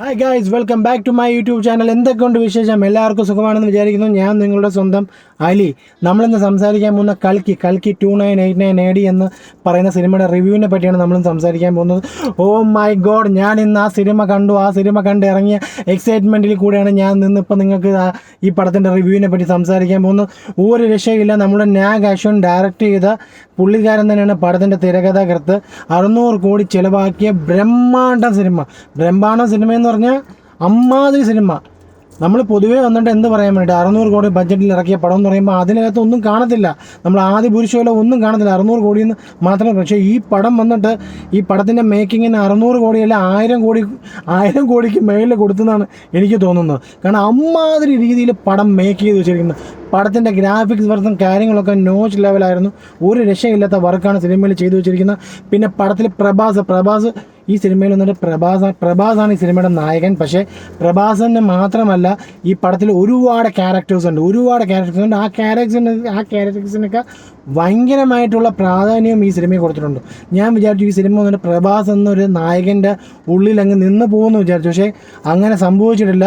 Hi guys, welcome back to my YouTube channel. എന്തൊക്കെയുണ്ട് വിശേഷം? എല്ലാവർക്കും സുഖമാണെന്ന് വിചാരിക്കുന്നു. ഞാൻ നിങ്ങളുടെ സ്വന്തം അലി. നമ്മളിന്ന് സംസാരിക്കാൻ പോകുന്ന കൽക്കി 2989 AD എന്ന് പറയുന്ന സിനിമയുടെ റിവ്യൂവിനെ പറ്റിയാണ് നമ്മളിന്ന് സംസാരിക്കാൻ പോകുന്നത്. ഓ മൈ ഗോഡ്, ഞാൻ ഇന്ന് ആ സിനിമ കണ്ടു. ആ സിനിമ കണ്ട് ഇറങ്ങിയ എക്സൈറ്റ്മെൻറ്റിൽ കൂടെയാണ് ഞാൻ നിന്നിപ്പോൾ നിങ്ങൾക്ക് ഈ പടത്തിൻ്റെ റിവ്യൂവിനെ പറ്റി സംസാരിക്കാൻ പോകുന്നത്. ഒരു രക്ഷയില്ല. നമ്മുടെ നാഗ് അശ്വൻ ഡയറക്റ്റ് ചെയ്ത പുള്ളിക്കാരൻ തന്നെയാണ് പടത്തിൻ്റെ തിരക്കഥാകൃത്ത്. 600 കോടി ചിലവാക്കിയ ബ്രഹ്മാണ്ഡ സിനിമ എന്ന് പറഞ്ഞാൽ അമ്മാതിരി സിനിമ. നമ്മൾ പൊതുവേ വന്നിട്ട് എന്ത് പറയാൻ വേണ്ടിയിട്ട് 600 കോടി ബഡ്ജറ്റിൽ ഇറക്കിയ പടം എന്ന് പറയുമ്പോൾ അതിനകത്ത് ഒന്നും കാണത്തില്ല. നമ്മൾ ആദ്യ പുരുഷമല്ലോ ഒന്നും കാണത്തില്ല, 600 കോടിയിൽ നിന്ന് മാത്രമേ. പക്ഷേ ഈ പടം വന്നിട്ട് ഈ പടത്തിൻ്റെ മേക്കിങ്ങിന് 600 കോടിയല്ല 1000 കോടിക്ക് മേളിൽ കൊടുത്തെന്നാണ് എനിക്ക് തോന്നുന്നത്. കാരണം അമ്മാതിരി രീതിയിൽ പടം മേക്ക് ചെയ്ത് വെച്ചിരിക്കുന്നത്. പടത്തിൻ്റെ ഗ്രാഫിക്സ് വർക്കും കാര്യങ്ങളൊക്കെ നോച്ച് ലെവലായിരുന്നു. ഒരു രക്ഷയില്ലാത്ത വർക്കാണ് സിനിമയിൽ ചെയ്തു വെച്ചിരിക്കുന്നത്. പിന്നെ പടത്തിൽ പ്രഭാസ് ഈ സിനിമയിൽ വന്നിട്ട് പ്രഭാസാണ് ഈ സിനിമയുടെ നായകൻ. പക്ഷേ പ്രഭാസിന് മാത്രമല്ല, ഈ പടത്തിൽ ഒരുപാട് ക്യാരക്ടേഴ്സ് ഉണ്ട്. ആ ക്യാരക്ടേഴ്സിനൊക്കെ ഭയങ്കരമായിട്ടുള്ള പ്രാധാന്യം ഈ സിനിമയിൽ കൊടുത്തിട്ടുണ്ട്. ഞാൻ വിചാരിച്ചു ഈ സിനിമ വന്നിട്ട് പ്രഭാസ് എന്നൊരു നായകൻ്റെ ഉള്ളിൽ അങ്ങ് നിന്ന് പോകുമെന്ന് വിചാരിച്ചു. പക്ഷേ അങ്ങനെ സംഭവിച്ചിട്ടില്ല.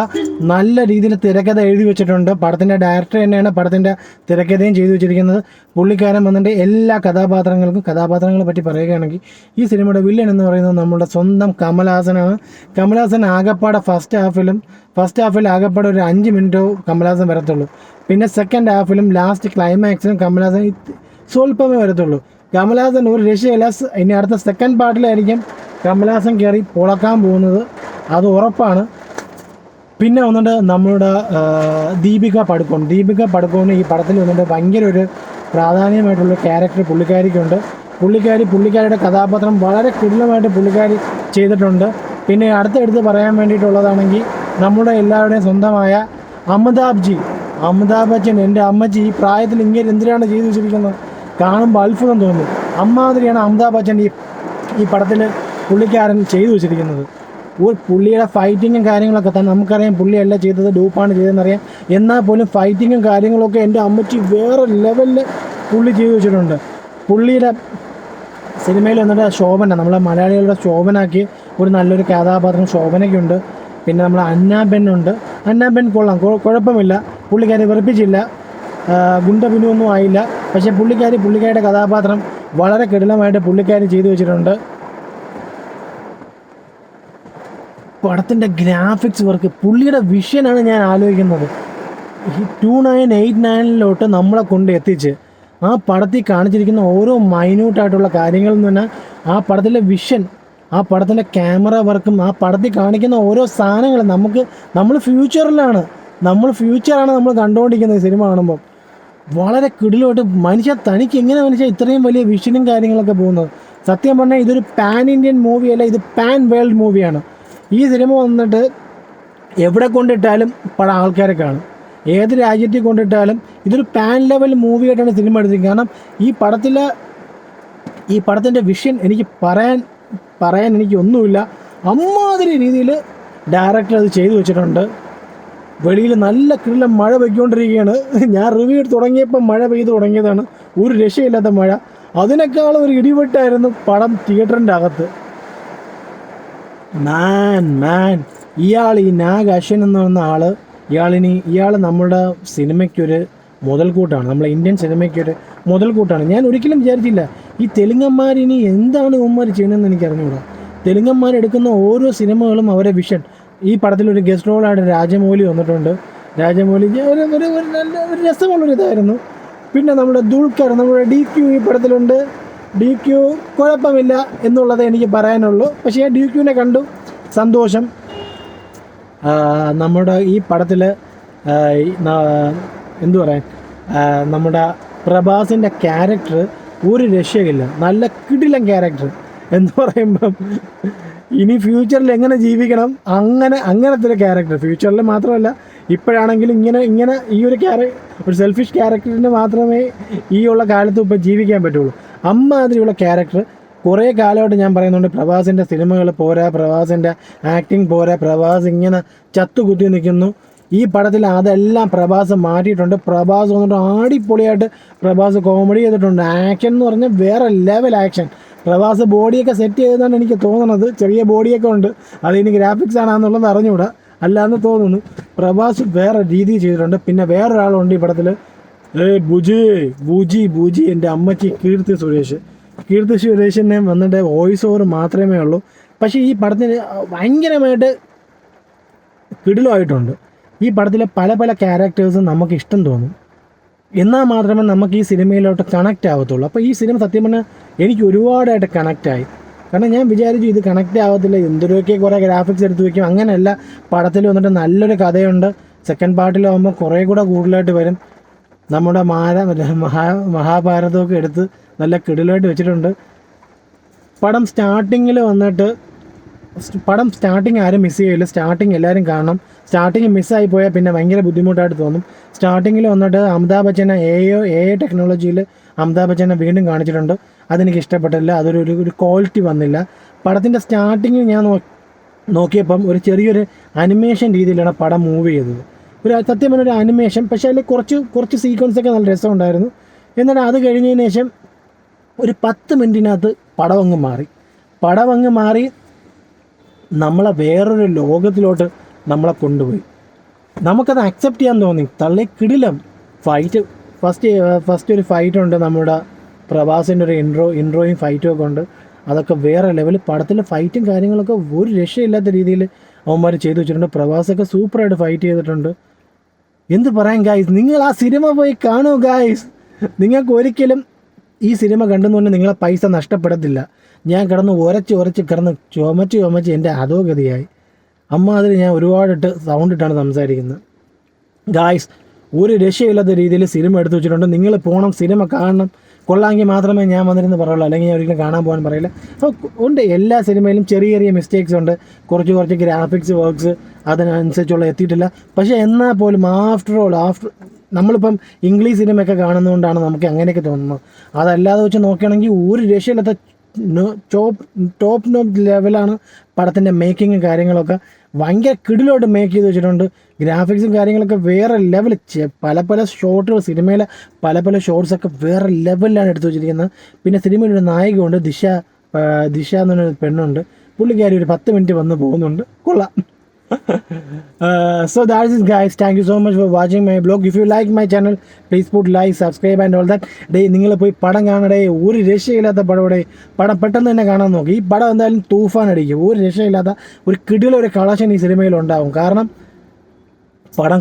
നല്ല രീതിയിൽ തിരക്കഥ എഴുതി വെച്ചിട്ടുണ്ട്. പടത്തിൻ്റെ ഡയറക്ടർ തന്നെയാണ് പടത്തിൻ്റെ തിരക്കഥയും ചെയ്തു വെച്ചിരിക്കുന്നത്. പുള്ളിക്കാരൻ വന്നിട്ട് എല്ലാ കഥാപാത്രങ്ങളെ പറ്റി പറയുകയാണെങ്കിൽ, ഈ സിനിമയുടെ വില്ലൻ എന്ന് പറയുന്നത് നമ്മുടെ സ്വന്തം കമൽഹാസനാണ്. കമൽഹാസൻ ആകപ്പാടെ ഫസ്റ്റ് ഹാഫിൽ ആകപ്പാടെ ഒരു 5 മിനിറ്റോ കമൽഹാസൻ വരത്തുള്ളൂ. പിന്നെ സെക്കൻഡ് ഹാഫിലും ലാസ്റ്റ് ക്ലൈമാക്സിലും കമൽഹാസൻ സ്വല്പമേ വരത്തുള്ളൂ. കമൽഹാസൻ ഒരു രക്ഷയില്ല. ഇനി അടുത്ത സെക്കൻഡ് പാർട്ടിലായിരിക്കും കമൽഹാസൻ കയറി പൊളക്കാൻ പോകുന്നത്, അത് ഉറപ്പാണ്. പിന്നെ വന്നിട്ട് നമ്മുടെ ദീപിക പടുക്കോൺ ഈ പടത്തിൽ വന്നിട്ട് ഭയങ്കര ഒരു പ്രാധാന്യമായിട്ടുള്ള ക്യാരക്ടർ പുള്ളിക്കാരിക്കുണ്ട്. പുള്ളിക്കാരിയുടെ കഥാപാത്രം വളരെ കുടിലമായിട്ട് പുള്ളിക്കാരി ചെയ്തിട്ടുണ്ട്. പിന്നെ അടുത്തെടുത്ത് പറയാൻ വേണ്ടിയിട്ടുള്ളതാണെങ്കിൽ നമ്മുടെ എല്ലാവരുടെയും സ്വന്തമായ അമിതാഭ് ബച്ചൻ. എൻ്റെ അമ്മച്ചി ഈ പ്രായത്തിൽ ഇങ്ങനെ എന്തിനാണ് ചെയ്തു വെച്ചിരിക്കുന്നത് കാണുമ്പോൾ അത്ഭുതം തോന്നും. അമ്മാതിരിയാണ് അമിതാഭ് ബച്ചൻ ഈ പടത്തിൽ പുള്ളിക്കാരൻ ചെയ്തു വെച്ചിരിക്കുന്നത്. പുള്ളിയുടെ ഫൈറ്റിങ്ങും കാര്യങ്ങളൊക്കെ തന്നെ നമുക്കറിയാം. പുള്ളിയല്ല ചെയ്തത്, ഡൂപ്പാണ് ചെയ്തതെന്നറിയാം. എന്നാൽ പോലും ഫൈറ്റിങ്ങും കാര്യങ്ങളൊക്കെ എൻ്റെ അമ്മച്ചി വേറെ ലെവലിൽ പുള്ളി ചെയ്തു വെച്ചിട്ടുണ്ട്. പുള്ളിയുടെ സിനിമയിൽ വന്നിട്ട് ശോഭന, നമ്മളെ മലയാളികളുടെ ശോഭനാക്കി ഒരു നല്ലൊരു കഥാപാത്രം ശോഭനയ്ക്കുണ്ട്. പിന്നെ നമ്മൾ അന്നാബെൻ കൊള്ളാം, കുഴപ്പമില്ല. പുള്ളിക്കാരി വെറുപ്പിച്ചില്ല, ഗുണ്ടപിനൊന്നും ആയില്ല. പക്ഷേ പുള്ളിക്കാരിയുടെ കഥാപാത്രം വളരെ കിടിലമായിട്ട് പുള്ളിക്കാരി ചെയ്തു വെച്ചിട്ടുണ്ട്. പടത്തിൻ്റെ ഗ്രാഫിക്സ് വർക്ക്, പുള്ളിയുടെ വിഷനാണ് ഞാൻ ആലോചിക്കുന്നത്. 2989 നമ്മളെ കൊണ്ട് എത്തിച്ച് ആ പടത്തിൽ കാണിച്ചിരിക്കുന്ന ഓരോ മൈന്യൂട്ടായിട്ടുള്ള കാര്യങ്ങളിൽ നിന്ന് തന്നെ ആ പടത്തിലെ വിഷൻ, ആ പടത്തിൻ്റെ ക്യാമറ വർക്കും, ആ പടത്തിൽ കാണിക്കുന്ന ഓരോ സാധനങ്ങളും നമ്മൾ ഫ്യൂച്ചറാണ് നമ്മൾ കണ്ടുകൊണ്ടിരിക്കുന്നത്. ഈ സിനിമ കാണുമ്പോൾ വളരെ കിടിലോട്ട് തനിക്ക് എങ്ങനെ ഇത്രയും വലിയ വിഷനും കാര്യങ്ങളൊക്കെ പോകുന്നത്. സത്യം പറഞ്ഞാൽ ഇതൊരു പാൻ ഇന്ത്യൻ മൂവിയല്ല, ഇത് പാൻ വേൾഡ് മൂവിയാണ്. ഈ സിനിമ വന്നിട്ട് എവിടെ കൊണ്ടിട്ടാലും ആൾക്കാരെ കാണും. ഏത് രാജ്യത്തിൽ കൊണ്ടിട്ടാലും ഇതൊരു പാൻ ലെവൽ മൂവിയായിട്ടാണ് സിനിമ എടുത്തിരിക്കുന്നത്. കാരണം ഈ പടത്തിൻ്റെ വിഷൻ എനിക്ക് പറയാൻ എനിക്കൊന്നുമില്ല. അമ്മാതിരി രീതിയിൽ ഡയറക്ടർ അത് ചെയ്തു വെച്ചിട്ടുണ്ട്. വെളിയിൽ നല്ല കിടില മഴ പെയ്തുകൊണ്ടിരിക്കുകയാണ്. ഞാൻ റിവ്യൂ തുടങ്ങിയപ്പോൾ മഴ പെയ്തു തുടങ്ങിയതാണ്. ഒരു രക്ഷയില്ലാത്ത മഴ. അതിനേക്കാളും ഒരു ഇടിവെട്ടായിരുന്നു പടം തിയേറ്ററിൻ്റെ അകത്ത്. ഈ നാഗ് അശ്വൻ എന്ന് പറയുന്ന ഇയാൾ നമ്മുടെ സിനിമയ്ക്കൊരു മുതൽക്കൂട്ടാണ്, നമ്മളെ ഇന്ത്യൻ സിനിമയ്ക്കൊരു മുതൽക്കൂട്ടാണ്. ഞാൻ ഒരിക്കലും വിചാരിച്ചില്ല ഈ തെലുങ്കന്മാരിനി എന്താണ് ഇവന്മാർ ചെയ്യണമെന്ന് എനിക്ക് അറിഞ്ഞുകൂടാ. തെലുങ്കന്മാരെടുക്കുന്ന ഓരോ സിനിമകളും അവരെ വിഷൻ. ഈ പടത്തിലൊരു ഗസ്റ്റ് റോളായിട്ട് രാജമൗലി വന്നിട്ടുണ്ട്. രാജമൗലി ഒരു രസമുള്ളൊരു ഇതായിരുന്നു. പിന്നെ നമ്മുടെ ദുൽഖർ, നമ്മുടെ DQ ഈ പടത്തിലുണ്ട്. DQ കുഴപ്പമില്ല എന്നുള്ളത് എനിക്ക് പറയാനുള്ളൂ. പക്ഷേ DQനെ കണ്ടു, സന്തോഷം. നമ്മുടെ ഈ പടത്തിൽ എന്തു പറയാൻ, നമ്മുടെ പ്രഭാസിൻ്റെ ക്യാരക്ടർ ഒരു രക്ഷയില്ല. നല്ല കിടിലൻ ക്യാരക്ടർ എന്ന് പറയുമ്പം ഇനി ഫ്യൂച്ചറിൽ എങ്ങനെ ജീവിക്കണം അങ്ങനത്തെ ഒരു ക്യാരക്ടർ. ഫ്യൂച്ചറിൽ മാത്രമല്ല, ഇപ്പോഴാണെങ്കിലും ഇങ്ങനെ ഈ ഒരു സെൽഫിഷ് ക്യാരക്ടറിന് മാത്രമേ ഈ ഉള്ള കാലത്ത് ഇപ്പോൾ ജീവിക്കാൻ പറ്റുള്ളൂ. അമ്മാതിരിയുള്ള ക്യാരക്ടർ. കുറേ കാലമായിട്ട് ഞാൻ പറയുന്നുണ്ട്, പ്രഭാസിൻ്റെ സിനിമകൾ പോരാ, പ്രഭാസിൻ്റെ ആക്ടിങ് പോരാ, പ്രഭാസ് ഇങ്ങനെ ചത്തുകുത്തി നിൽക്കുന്നു. ഈ പടത്തിൽ അതെല്ലാം പ്രഭാസ് മാറ്റിയിട്ടുണ്ട്. പ്രഭാസ് വന്നിട്ട് ആടിപ്പൊളിയായിട്ട് പ്രഭാസ് കോമഡി ചെയ്തിട്ടുണ്ട്. ആക്ഷൻ എന്ന് പറഞ്ഞാൽ വേറെ ലെവൽ ആക്ഷൻ. പ്രഭാസ് ബോഡിയൊക്കെ സെറ്റ് ചെയ്തെന്നാണ് എനിക്ക് തോന്നുന്നത്. ചെറിയ ബോഡിയൊക്കെ ഉണ്ട്, അത് ഇനി ഗ്രാഫിക്സ് ആണെന്നുള്ളത് അറിഞ്ഞുകൂടാ, അല്ലാന്ന് തോന്നുന്നു. പ്രഭാസ് വേറെ രീതിയിൽ ചെയ്തിട്ടുണ്ട്. പിന്നെ വേറൊരാളുണ്ട് ഈ പടത്തിൽ, ബൂജി എൻ്റെ അമ്മച്ചി കീർത്തി സുരേഷിനെ വന്നിട്ട് വോയിസ് ഓവർ മാത്രമേ ഉള്ളൂ. പക്ഷേ ഈ പടത്തിന് ഭയങ്കരമായിട്ട് കിടിലമായിട്ടുണ്ട്. ഈ പടത്തിലെ പല പല ക്യാരക്ടേഴ്സും നമുക്ക് ഇഷ്ടം തോന്നും, എന്നാൽ മാത്രമേ നമുക്ക് ഈ സിനിമയിലോട്ട് കണക്റ്റ് ആവത്തുള്ളൂ. അപ്പോൾ ഈ സിനിമ സത്യം പറഞ്ഞാൽ എനിക്ക് ഒരുപാടായിട്ട് കണക്റ്റായി. കാരണം ഞാൻ വിചാരിച്ചു ഇത് കണക്റ്റ് ആവത്തില്ല, എന്തൊക്കെ കുറേ ഗ്രാഫിക്സ് എടുത്ത് വയ്ക്കും, അങ്ങനെയല്ല. പടത്തിൽ വന്നിട്ട് നല്ലൊരു കഥയുണ്ട്. സെക്കൻഡ് പാർട്ടിലാവുമ്പോൾ കുറേ കൂടെ കൂടുതലായിട്ട് വരും. നമ്മുടെ മഹാഭാരതമൊക്കെ എടുത്ത് നല്ല കിടിലായിട്ട് വെച്ചിട്ടുണ്ട്. പടം സ്റ്റാർട്ടിങ് ആരും മിസ് ചെയ്യില്ല. സ്റ്റാർട്ടിങ് എല്ലാവരും കാണണം. സ്റ്റാർട്ടിങ് മിസ്സായി പോയാൽ പിന്നെ ഭയങ്കര ബുദ്ധിമുട്ടായിട്ട് തോന്നും. സ്റ്റാർട്ടിങ്ങിൽ വന്നിട്ട് അമിതാഭ് ബച്ചനെ എ ടെക്നോളജിയിൽ അമിതാഭ് ബച്ചനെ വീണ്ടും കാണിച്ചിട്ടുണ്ട്. അതെനിക്ക് ഇഷ്ടപ്പെട്ടില്ല. ഒരു ക്വാളിറ്റി വന്നില്ല. പടത്തിൻ്റെ സ്റ്റാർട്ടിങ് ഞാൻ നോക്കിയപ്പം ഒരു ചെറിയൊരു അനിമേഷൻ രീതിയിലാണ് പടം മൂവ് ചെയ്തത്. സത്യം പറഞ്ഞൊരു അനിമേഷൻ. പക്ഷേ അതിൽ കുറച്ച് സീക്വൻസൊക്കെ നല്ല രസമുണ്ടായിരുന്നു. എന്നിട്ട് അത് കഴിഞ്ഞതിന് ശേഷം ഒരു 10 മിനിറ്റിനകത്ത് പടം അങ്ങ് മാറി നമ്മളെ വേറൊരു ലോകത്തിലോട്ട് നമ്മളെ കൊണ്ടുപോയി. നമുക്കത് അക്സെപ്റ്റ് ചെയ്യാൻ തോന്നി. കിടിലം ഫൈറ്റ്. ഫസ്റ്റ് ഒരു ഫൈറ്റുണ്ട്, നമ്മുടെ പ്രഭാസിൻ്റെ ഒരു ഇൻട്രോയും ഫൈറ്റും ഒക്കെ ഉണ്ട്. അതൊക്കെ വേറെ ലെവൽ. പടത്തിലെ ഫൈറ്റും കാര്യങ്ങളൊക്കെ ഒരു രക്ഷയില്ലാത്ത രീതിയിൽ അവന്മാർ ചെയ്തു വെച്ചിട്ടുണ്ട്. പ്രഭാസൊക്കെ സൂപ്പറായിട്ട് ഫൈറ്റ് ചെയ്തിട്ടുണ്ട്. എന്ത് പറയാൻ ഗായ്സ്, നിങ്ങൾ ആ സിനിമ പോയി കാണൂ ഗായ്സ്. നിങ്ങൾക്ക് ഒരിക്കലും ഈ സിനിമ കണ്ടെന്നുകൊണ്ട് നിങ്ങളെ പൈസ നഷ്ടപ്പെടത്തില്ല. ഞാൻ ഉരച്ച് ചുമച്ച് എൻ്റെ അധോഗതിയായി. അതിൽ ഞാൻ ഒരുപാടിട്ട് സൗണ്ട് ഇട്ടാണ് സംസാരിക്കുന്നത്. ഗായ്സ്, ഒരു രക്ഷയില്ലാത്ത രീതിയിൽ സിനിമ എടുത്തു വെച്ചിട്ടുണ്ട്. നിങ്ങൾ പോകണം, സിനിമ കാണണം. കൊള്ളാമെങ്കിൽ മാത്രമേ ഞാൻ വന്നിരുന്ന് പറയുള്ളൂ, അല്ലെങ്കിൽ ഞാൻ ഒരിക്കലും കാണാൻ പോകാൻ പറയില്ല. അപ്പോൾ ഉണ്ട്, എല്ലാ സിനിമയിലും ചെറിയ മിസ്റ്റേക്സ് ഉണ്ട്. കുറച്ച് ഗ്രാഫിക്സ് വർക്ക്സ് അതിനനുസരിച്ചുള്ള എത്തിയിട്ടില്ല. പക്ഷേ എന്നാൽ പോലും ആഫ്റ്റർ നമ്മളിപ്പം ഇംഗ്ലീഷ് സിനിമയൊക്കെ കാണുന്നതുകൊണ്ടാണ് നമുക്ക് അങ്ങനെയൊക്കെ തോന്നുന്നത്. അതല്ലാതെ വെച്ച് നോക്കുകയാണെങ്കിൽ ഒരു രക്ഷയില്ലാത്ത ടോപ്പ് ലെവലാണ് പടത്തിൻ്റെ മേക്കിങ്ങും കാര്യങ്ങളൊക്കെ. ഭയങ്കര കിടിലോട്ട് മേക്ക് ചെയ്ത് വെച്ചിട്ടുണ്ട്. ഗ്രാഫിക്സും കാര്യങ്ങളൊക്കെ വേറെ ലെവൽ. പല ഷോട്ടുകൾ, സിനിമയിലെ പല ഷോട്ട്സൊക്കെ വേറെ ലെവലിലാണ് എടുത്തു വെച്ചിരിക്കുന്നത്. പിന്നെ സിനിമയിലൊരു നായികയുണ്ട്, ദിശ എന്നൊരു പെണ്ണുണ്ട്. പുള്ളിക്കാരി ഒരു 10 മിനിറ്റ് വന്ന് പോകുന്നുണ്ട്. കൊള്ളാം. So that is it guys, thank you so much for watching my vlog. If you like my channel, please put like, subscribe and all that. നിങ്ങൾ പോയി പടം കാണടേ, ഒരു രക്ഷയില്ലാത്ത പടം പെട്ടെന്ന് തന്നെ കാണാൻ നോക്കി. ഈ പടം എന്തായാലും തൂഫാൻ അടിക്കും. ഒരു രക്ഷയില്ലാത്ത ഒരു കിടിലൊരു കളക്ഷൻ ഈ സിനിമയിൽ ഉണ്ടാവും. കാരണം പടം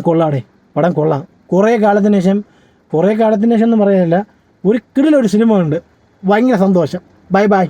കൊള്ളാം. കുറേ കാലത്തിന് ശേഷം എന്ന് പറയാനില്ല, ഒരു കിടിലൊരു സിനിമ ഉണ്ട്. ഭയങ്കര സന്തോഷം. ബൈ